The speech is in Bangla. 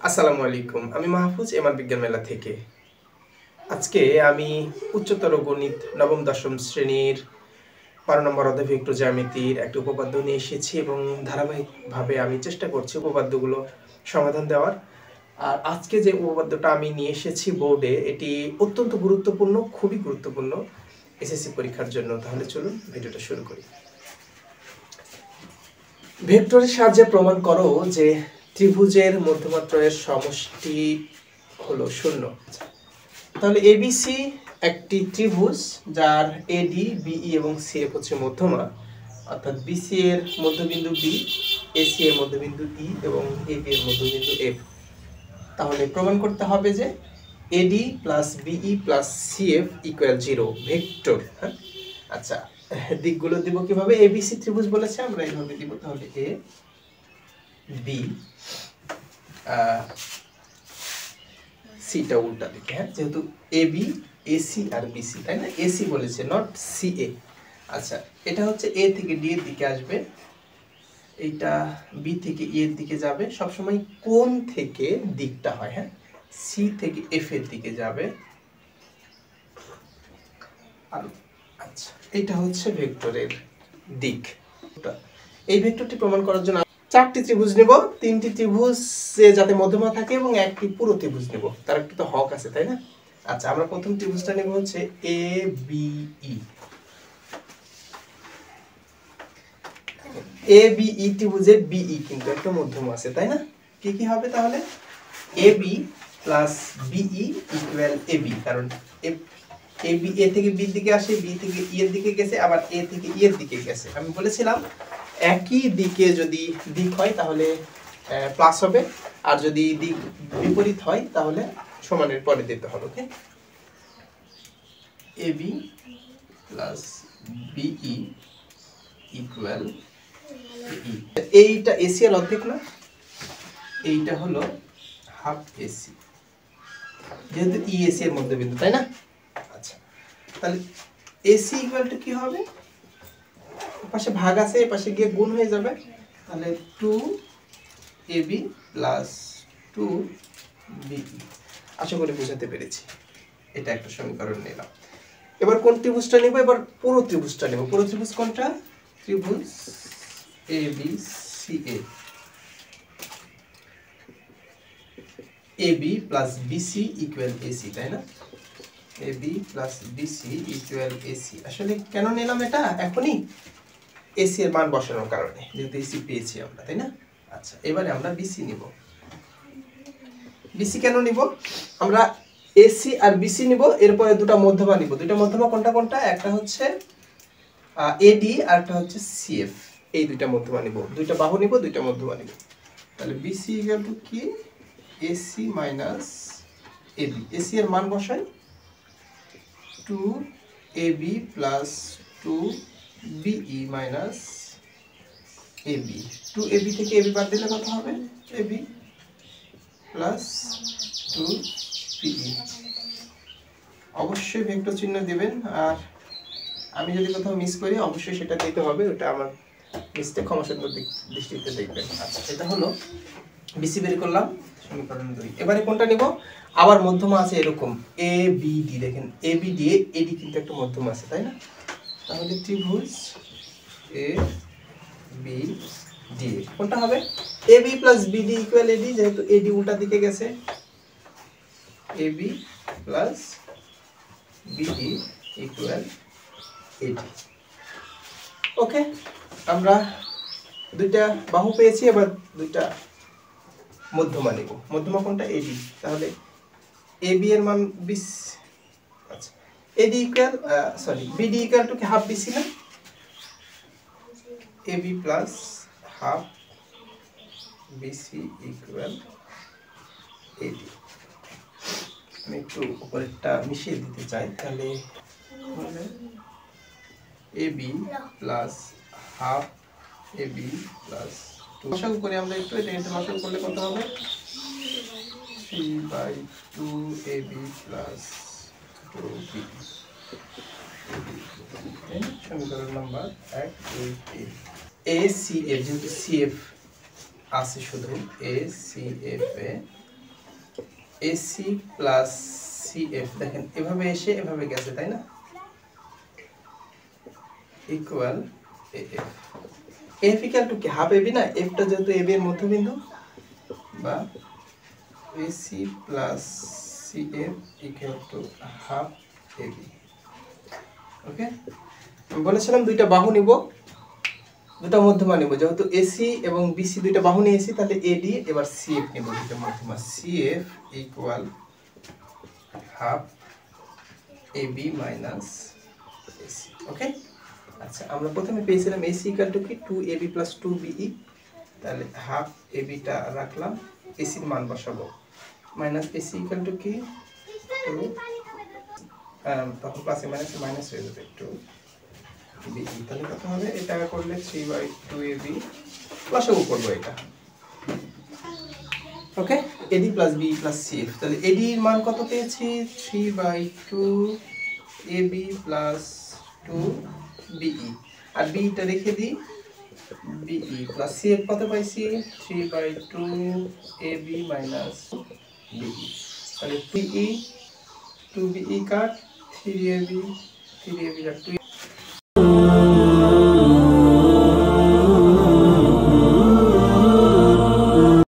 আসসালামু আলাইকুম। আমি মাহফুজ এমআর বিজ্ঞান মেলা থেকে। আজকে আমি উচ্চতর গণিত নবম দশম শ্রেণীর 12 নম্বর অধ্যায় ভেক্টর জ্যামিতির একটি উপপাদ্য নিয়ে এসেছি এবং ধারাবাহিকভাবে আমি চেষ্টা করছি উপপাদ্যগুলো সমাধান দেওয়ার। আর আজকে যে উপপাদ্যটা আমি নিয়ে এসেছি বোর্ডে, এটি অত্যন্ত গুরুত্বপূর্ণ, খুবই গুরুত্বপূর্ণ এসএসসি পরীক্ষার জন্য। তাহলে চলুন ভিডিওটা শুরু করি। ভেক্টরের সাহায্যে প্রমাণ করো যে ত্রিভুজের মধ্যমাত্রায়ের সমষ্টি হলো 0। তাহলে এবিসি একটি ত্রিভুজ যার এডি, বিই এবং সিএফ হচ্ছে মধ্যমা, অর্থাৎ বিসি এর মধ্যবিন্দু বি, এসি এর মধ্যবিন্দু ই এবং এবি এর মধ্যবিন্দু এফ। তাহলে প্রমাণ করতে হবে যে AD plus BE plus CF equal 0 vector. হ্যাঁ, আচ্ছা, দিকগুলো দিব কিভাবে? এবিসি ত্রিভুজ বলেছে, আমরা এইভাবে দিব। তাহলে এ বি, সিটা উল্টা দিকে, হ্যাঁ, যেহেতু A B, AC R BC, তাই না? এসি বলেছে, নট সি এ। আচ্ছা, এটা হচ্ছে এ থেকে ডি এর দিকে আসবে, এইটা বি থেকে ই এর দিকে যাবে। সবসময় কোণ থেকে দিকটা হয়, হ্যাঁ, সি থেকে এফ এর দিকে যাবে। আর আচ্ছা, এটা হচ্ছে ভেক্টরের দিক। এই ভেক্টরটি প্রমাণ করার জন্য চারটি ত্রিভুজ নেব, তিনটি ত্রিভুজ যাতে মধ্যমা থাকে এবং একটি পুরো ত্রিভুজ নেব, তার একটা তো হক আছে, তাই না? আচ্ছা, আমরা প্রথম ত্রিভুজটা নেব হচ্ছে A B E. A B E ত্রিভুজের বিই কিন্তু একটা মধ্যমা আছে, তাই না? কি কি হবে তাহলে? A B plus BE equal A B, কারণ এ বি এ থেকে বি দিকে আসে, বি থেকে ই এর দিকে গেছে, আবার এ থেকে ই এর দিকে গেছে। আমি বলেছিলাম একই দিকে যদি দিক হয় তাহলে প্লাস হবে, আর যদি দিক বিপরীত হয় তাহলে সমানের পরে দিতে হবে। ওকে, এ বি প্লাস বিই ইকুয়াল ই। এইটা এসি এর অর্ধেক না, এইটা হলো হাফ এসি, যেহেতু ই এসি এর মধ্যবিন্দু, তাই না? আচ্ছা, তাহলে এসি ইকুয়াল টু কি হবে? পাশে ভাগ আছে, এই পাশে গিয়ে গুণ হয়ে যাবে। তাহলে 2ab প্লাস 2be। আশা করি বুঝাতে পেরেছি। এটা একটা সমীকরণ নিলাম। এবার কোন ত্রিভুজটা নেব? এবার পুরো ত্রিভুজটা নেব। পুরো ত্রিভুজ কোনটা? ত্রিভুজ ABCA। AB plus BC equal AC, তাই না? AB plus BC equal AC। আসলে কেন নিলাম এটা এখনই? AC এর মান বসানোর কারণে, যেহেতু AC পেয়েছি আমরা, তাই না? আচ্ছা, এবারে আমরা BC নিব। BC কেন নিব? আমরা AC আর BC নিব, এরপরে দুটো মধ্যমা নিব। দুটো মধ্যমা কোনটা কোনটা? একটা হচ্ছে AD আর একটা হচ্ছে CF। এই দুইটা মধ্যমা নিব, দুইটা বাহু নিব, দুইটা মধ্যমা নিব। তাহলে BC ইকুয়াল টু কি? AC minus AB। AC এর মান বসাই, 2AB plus 2BE minus AB। 2AB থেকে AB বাদ দিলে কত হবে? AB plus 2BE। অবশ্যই ভেক্টর চিহ্ন দিবেন, আর আমি যদি কোথাও মিস করি অবশ্যই সেটা দিতে হবে, ওটা আমার মিস্টেক, ক্ষমাসুন্দর দৃষ্টিতে দেখবেন। আচ্ছা, এটা হলো BC বের করলাম, সমীকরণ 2। এবারে কোনটা নিব? আবার মধ্যমা আছে এরকম ABD। দেখেন ABD AD কিন্তু একটা মধ্যমা আছে, তাই না? তাহলে ত্রিভুজ ABD কোনটা হবে? AB plus BD equal AD, যেহেতু AD উল্টা দিকে গেছে, AB plus BD equal AD। ওকে, আমরা দুইটা বাহু পেয়েছি, এবার দুইটা মধ্যমা নিব। মধ্যমা কোনটা? AD। তাহলে AB এর মান 20। আচ্ছা, AD equal BD equal to কি হাফ BC না? AB plus half BC equal AD। আমি একটু উপরেরটা মিশিয়ে দিতে চাই, তাহলে AB plus half AB plus 2 লসাগু করে আমরা একটু, এটা লসাগু করলে কত হবে? 3/2 AB প্লাস 2B। সমীকরণ নাম্বার 1, 2, 3। ACF, যেহেতু CF আছে শুধু, ACF এ এসি প্লাস সিএফ, দেখেন এভাবে এসে এভাবে গেছে তাই না, equal F. F equal to কি, হাফ এবি না, এফটা যেহেতু এবি এর মধ্যবিন্দু, বা AC plus CF equal to half AB. Okay, আমি বলেছিলাম দুইটা বাহু নিব, দুটো মধ্যমা নিব, যেহেতু এসি এবং বিসি দুইটা বাহু নিয়েছি, তাহলে এডি, এবার সিএফ নিব দুইটা মধ্যমা, CF equal half AB minus AC. Okay, আচ্ছা আমরা প্রথমে পেয়েছিলাম এসি ইকুয়াল টু কি 2ab প্লাস 2be, তাহলে হাফ এবিটা রাখলাম, এসির মান বসাবো, মাইনাস এসি ইকুয়াল টু কি 2, তখন প্লাসে মাইনাসে মাইনাস হয়ে যাবে 2be, তাহলে কত হবে, এটা করলে 3/2ab প্লাসও করবো এটা। Okay, AD plus B plus CF, তাহলে এডি এর মান কত পেয়েছি 3/2ab প্লাস 2be, আর বিটা রেখে দিই, বিই প্লাস সিএফ কত পাইছি 3/2ab মাইনাস বিই, তাহলে 2e 2be কাট 3ab আর 2